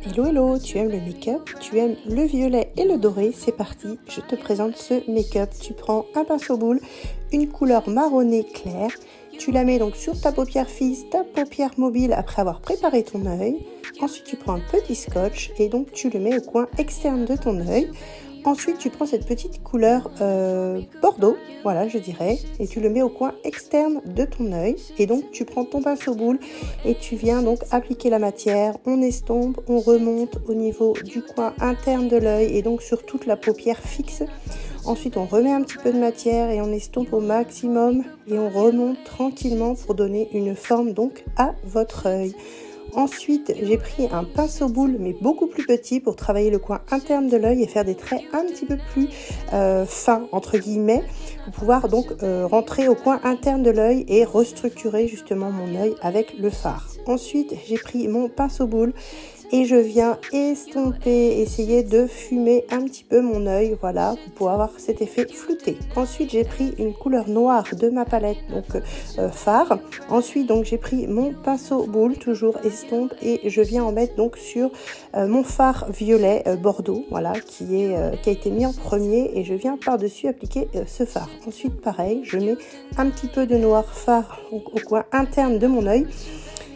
Hello hello, tu aimes le make-up, tu aimes le violet et le doré, c'est parti, je te présente ce make-up. Tu prends un pinceau boule, une couleur marronnée claire, tu la mets donc sur ta paupière fixe, ta paupière mobile après avoir préparé ton œil. Ensuite tu prends un petit scotch et donc tu le mets au coin externe de ton œil. Ensuite, tu prends cette petite couleur bordeaux, voilà, je dirais, et tu le mets au coin externe de ton œil. Et donc, tu prends ton pinceau boule et tu viens donc appliquer la matière. On estompe, on remonte au niveau du coin interne de l'œil et donc sur toute la paupière fixe. Ensuite, on remet un petit peu de matière et on estompe au maximum et on remonte tranquillement pour donner une forme donc à votre œil. Ensuite, j'ai pris un pinceau boule, mais beaucoup plus petit, pour travailler le coin interne de l'œil et faire des traits un petit peu plus fins, entre guillemets, pour pouvoir donc rentrer au coin interne de l'œil et restructurer justement mon œil avec le fard. Ensuite, j'ai pris mon pinceau boule et je viens estomper, essayer de fumer un petit peu mon œil, voilà, pour pouvoir avoir cet effet flouté. Ensuite, j'ai pris une couleur noire de ma palette, donc fard. Ensuite, donc j'ai pris mon pinceau boule, toujours estompe, et je viens en mettre donc sur mon fard violet bordeaux, voilà, qui a été mis en premier, et je viens par-dessus appliquer ce fard. Ensuite, pareil, je mets un petit peu de noir fard donc, au coin interne de mon œil.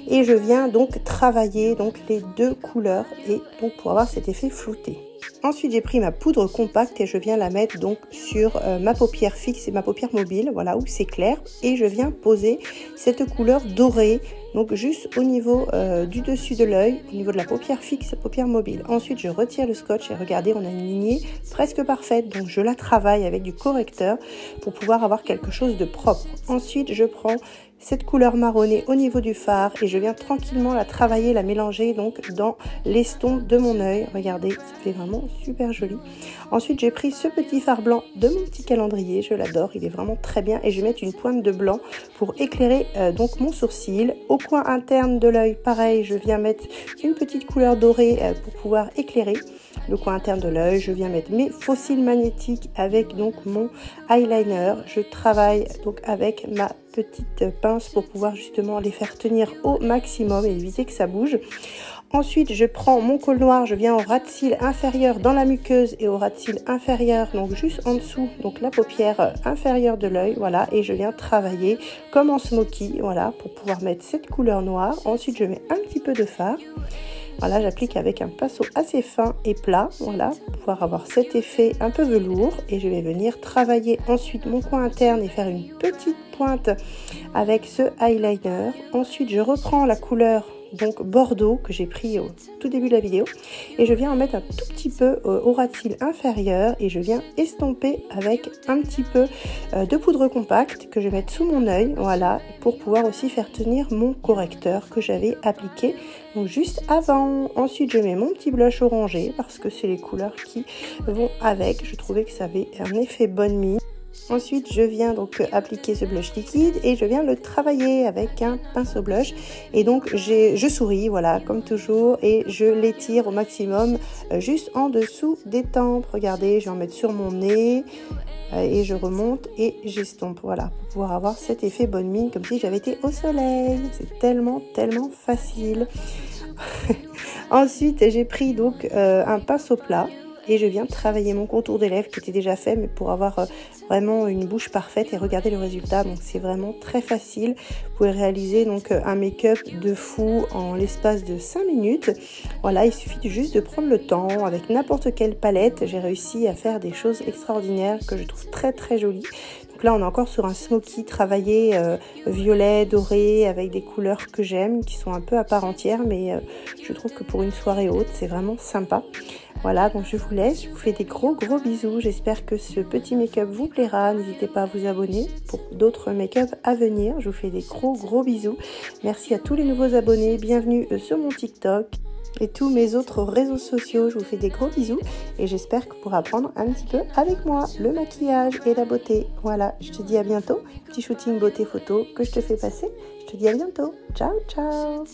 Et je viens donc travailler donc les deux couleurs et donc pour avoir cet effet flouté. Ensuite, j'ai pris ma poudre compacte et je viens la mettre donc sur ma paupière fixe et ma paupière mobile, voilà, où c'est clair. Et je viens poser cette couleur dorée, donc juste au niveau du dessus de l'œil, au niveau de la paupière fixe, paupière mobile. Ensuite, je retire le scotch et regardez, on a une lignée presque parfaite. Donc, je la travaille avec du correcteur pour pouvoir avoir quelque chose de propre. Ensuite, je prends cette couleur marronnée au niveau du fard et je viens tranquillement la travailler, la mélanger donc dans l'estompe de mon œil. Regardez, ça fait vraiment super joli. Ensuite, j'ai pris ce petit fard blanc de mon petit calendrier, je l'adore, il est vraiment très bien et je vais mettre une pointe de blanc pour éclairer donc mon sourcil. Au coin interne de l'œil, pareil, je viens mettre une petite couleur dorée pour pouvoir éclairer le coin interne de l'œil. Je viens mettre mes faux cils magnétiques avec donc mon eyeliner. Je travaille donc avec ma petite pince pour pouvoir justement les faire tenir au maximum et éviter que ça bouge. Ensuite, je prends mon col noir, je viens au ras de cils inférieur dans la muqueuse et au ras de cils inférieur, donc juste en dessous, donc la paupière inférieure de l'œil, voilà, et je viens travailler comme en smoky, voilà, pour pouvoir mettre cette couleur noire. Ensuite, je mets un petit peu de fard. Voilà, j'applique avec un pinceau assez fin et plat, voilà, pour pouvoir avoir cet effet un peu velours. Et je vais venir travailler ensuite mon coin interne et faire une petite pointe avec ce eyeliner. Ensuite, je reprends la couleur donc bordeaux que j'ai pris au tout début de la vidéo et je viens en mettre un tout petit peu au ras de cils inférieur et je viens estomper avec un petit peu de poudre compacte que je vais mettre sous mon œil, voilà, pour pouvoir aussi faire tenir mon correcteur que j'avais appliqué donc juste avant. Ensuite, je mets mon petit blush orangé parce que c'est les couleurs qui vont avec. Je trouvais que ça avait un effet bonne mine. Ensuite, je viens donc appliquer ce blush liquide et je viens le travailler avec un pinceau blush. Et donc, je souris, voilà, comme toujours, et je l'étire au maximum juste en dessous des tempes. Regardez, je vais en mettre sur mon nez et je remonte et j'estompe, voilà, pour pouvoir avoir cet effet bonne mine comme si j'avais été au soleil. C'est tellement, tellement facile. Ensuite, j'ai pris donc un pinceau plat. Et je viens travailler mon contour des lèvres qui était déjà fait, mais pour avoir vraiment une bouche parfaite et regarder le résultat. Donc c'est vraiment très facile. Vous pouvez réaliser donc un make-up de fou en l'espace de 5 minutes. Voilà, il suffit juste de prendre le temps avec n'importe quelle palette. J'ai réussi à faire des choses extraordinaires que je trouve très très jolies. Donc là, on est encore sur un smoky travaillé violet, doré, avec des couleurs que j'aime, qui sont un peu à part entière, mais je trouve que pour une soirée haute, c'est vraiment sympa. Voilà, donc je vous laisse, je vous fais des gros bisous. J'espère que ce petit make-up vous plaira. N'hésitez pas à vous abonner pour d'autres make-up à venir. Je vous fais des gros bisous. Merci à tous les nouveaux abonnés. Bienvenue sur mon TikTok et tous mes autres réseaux sociaux. Je vous fais des gros bisous et j'espère que vous pourrez apprendre un petit peu avec moi le maquillage et la beauté. Voilà, je te dis à bientôt. Petit shooting beauté photo que je te fais passer. Je te dis à bientôt. Ciao, ciao.